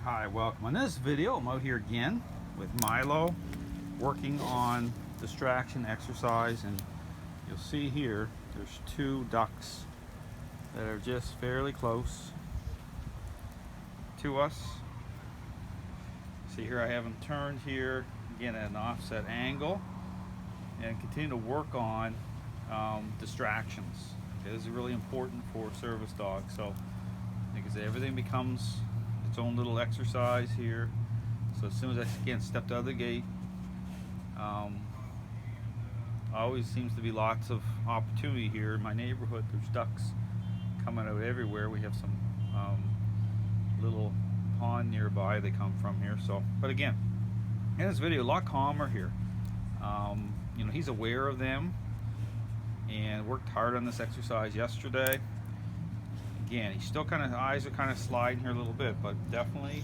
Hi, welcome. In this video, I'm out here again with Mylo, working on distraction exercise, and you'll see here there's two ducks that are just fairly close to us. See here, I have them turned here again at an offset angle, and continue to work on distractions. Okay, this is really important for service dogs. So, like I say, everything becomes its own little exercise here. So as soon as I again stepped out of the gate, always seems to be lots of opportunity here in my neighborhood. There's ducks coming out everywhere. We have some little pond nearby they come from here. So, but again, in this video, a lot calmer here. You know, he's aware of them and worked hard on this exercise yesterday. Again, he's still kind of, eyes are kind of sliding here a little bit, but definitely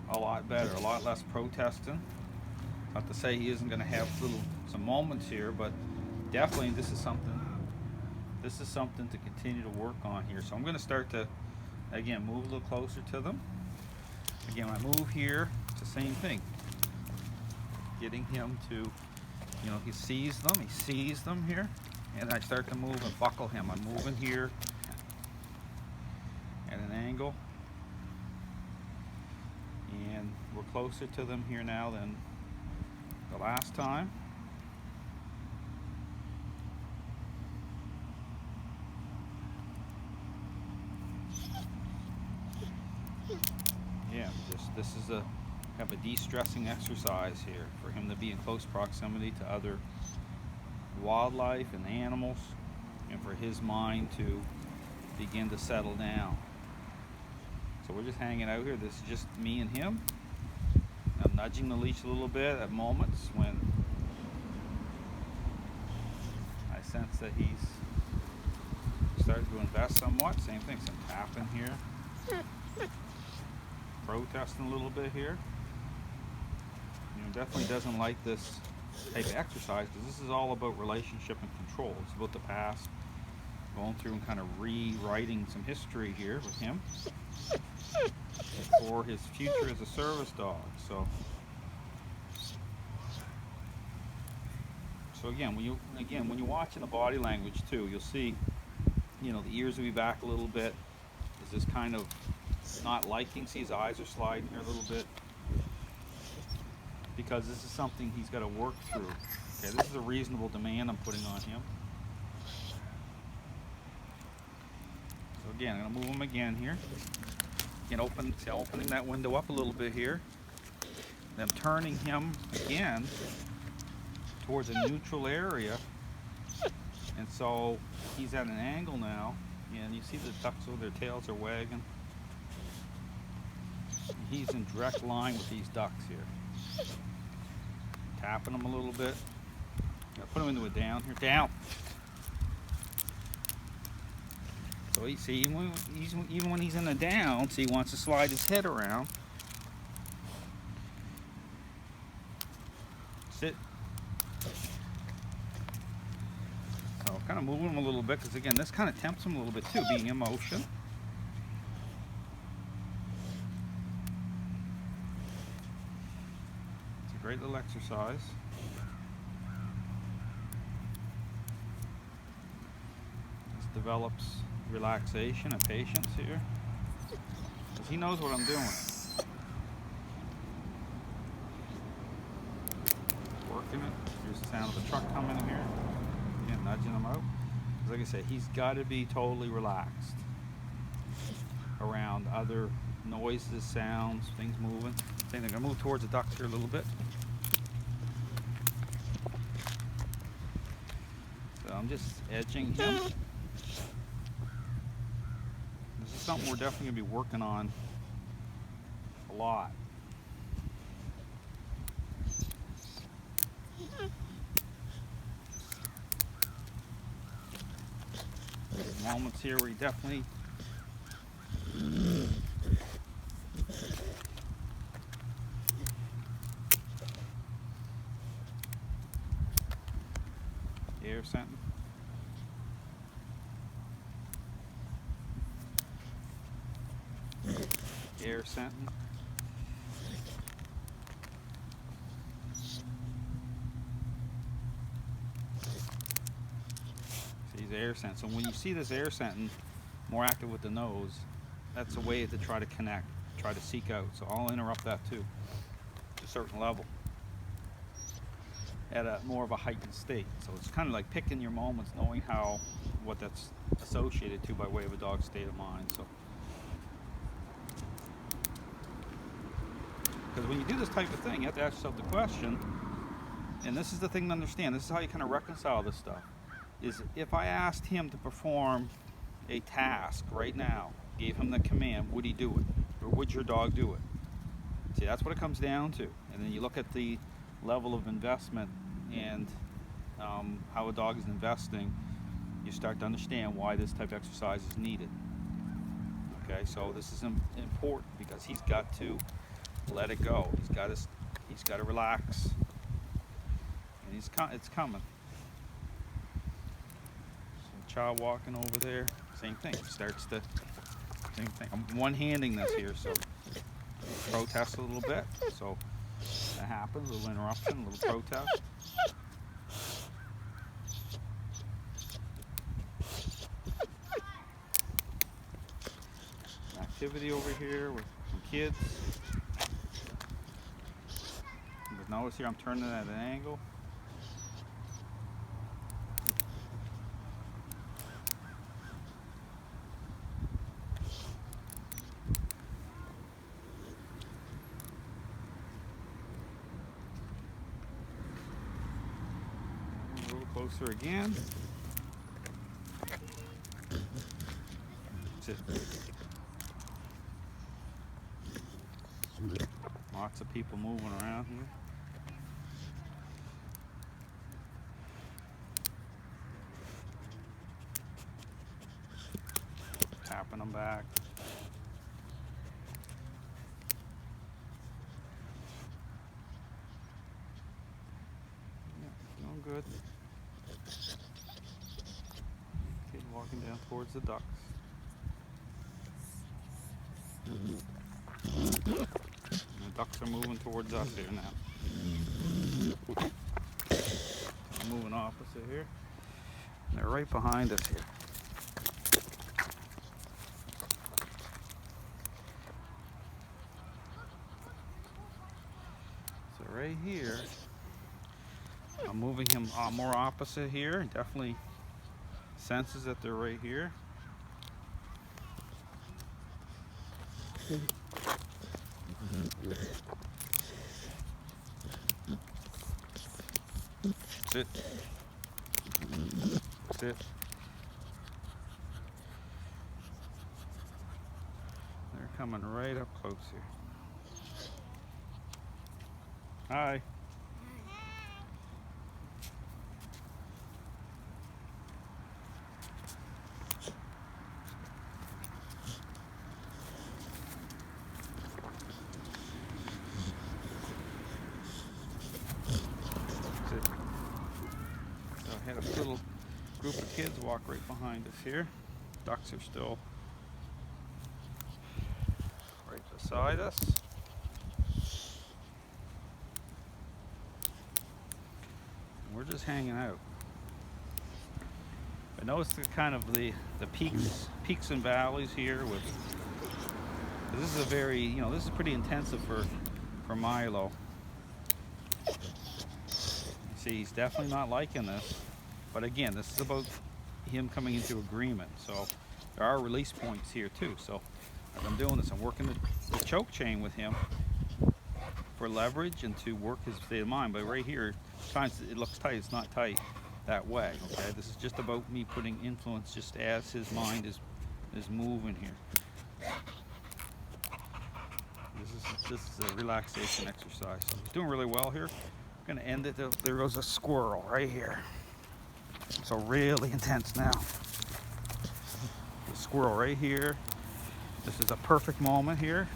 a lot better, a lot less protesting. Not to say he isn't going to have some moments here, but definitely this is something to continue to work on here. So I'm going to start to, again, move a little closer to them. Again, when I move here, it's the same thing. Getting him to, you know, he sees them here. And I start to move and buckle him. I'm moving here at an angle, and we're closer to them here now than the last time. Yeah, this is a kind of a de-stressing exercise here for him to be in close proximity to other wildlife and animals, and for his mind to begin to settle down. So we're just hanging out here. This is just me and him. I'm nudging the leash a little bit at moments when I sense that he's starting to invest somewhat. Same thing, some tapping here, protesting a little bit here. You know, definitely doesn't like this type of exercise, because this is all about relationship and control. It's about the past, going through and kind of rewriting some history here with him for his future as a service dog. So again, when you're watching the body language too, you'll see, you know, the ears will be back a little bit. There's this kind of not liking. See, his eyes are sliding here a little bit, because this is something he's got to work through. Okay, this is a reasonable demand I'm putting on him. So again, I'm going to move him again here. Again, opening that window up a little bit here. Then turning him again towards a neutral area. And so he's at an angle now, and you see the ducks with their tails are wagging. He's in direct line with these ducks here. Tapping him a little bit. Put him into a down here. Down. So you see, even when he's in a down, see, he wants to slide his head around. Sit. So kind of moving him a little bit, because again, this kind of tempts him a little bit too, being in motion. Great little exercise. This develops relaxation and patience here, because he knows what I'm doing. Working it. Here's the sound of the truck coming in here. Again, nudging him out. Because like I said, he's got to be totally relaxed around other noises, sounds, things moving. I think they're going to move towards the ducks here a little bit. So I'm just edging him. This is something we're definitely going to be working on a lot. There's moments here where he definitely air something. air scenting. See, he's air scenting. So when you see this air scenting, more active with the nose, that's a way to try to connect, try to seek out. So I'll interrupt that too, to a certain level, at a more of a heightened state. So it's kind of like picking your moments, knowing what that's associated to by way of a dog's state of mind. So, because when you do this type of thing, you have to ask yourself the question, and this is the thing to understand, this is how you kind of reconcile this stuff, is if I asked him to perform a task right now, gave him the command, would he do it? Or would your dog do it? See, that's what it comes down to. And then you look at the level of investment and how a dog is investing, you start to understand why this type of exercise is needed. Okay, so this is important because he's got to let it go. He's got to relax, and it's coming. So child walking over there, same thing. Starts to same thing. I'm one-handing this here, so protest a little bit. So that happens. A little interruption, a little protest. Activity over here with some kids. But notice here I'm turning at an angle. A little closer again. Sit. Lots of people moving around here. Tapping them back. Yeah, doing good. Kid walking down towards the ducks. The ducks are moving towards us here now. I'm moving opposite here. And they're right behind us here. So right here, I'm moving him more opposite here. Definitely senses that they're right here. Sit. Sit. They're coming right up close here. Hi. Had a little group of kids walk right behind us here. Ducks are still right beside us. And we're just hanging out. I noticed the kind of the peaks and valleys here with. This is a very, this is pretty intensive for Mylo. See, he's definitely not liking this. But again, this is about him coming into agreement. So there are release points here too. So as I'm doing this, I'm working the choke chain with him for leverage and to work his state of mind. But right here, sometimes it looks tight. It's not tight that way. Okay, this is just about me putting influence just as his mind is moving here. This is a relaxation exercise. So he's doing really well here. I'm gonna end it. There goes a squirrel right here. So really intense now. The squirrel right here. This is a perfect moment here.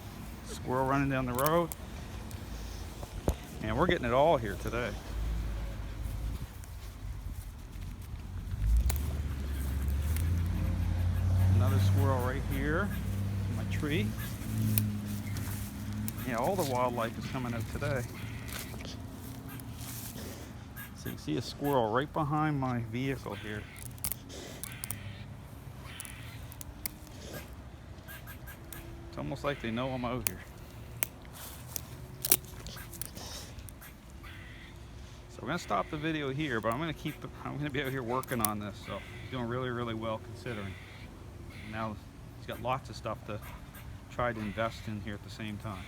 Squirrel running down the road. And we're getting it all here today. Another squirrel right here in my tree. Yeah, all the wildlife is coming out today. So you see a squirrel right behind my vehicle here. It's almost like they know I'm out here. So we're gonna stop the video here, but I'm gonna be out here working on this. So doing really, really well considering. Now he's got lots of stuff to try to invest in here at the same time.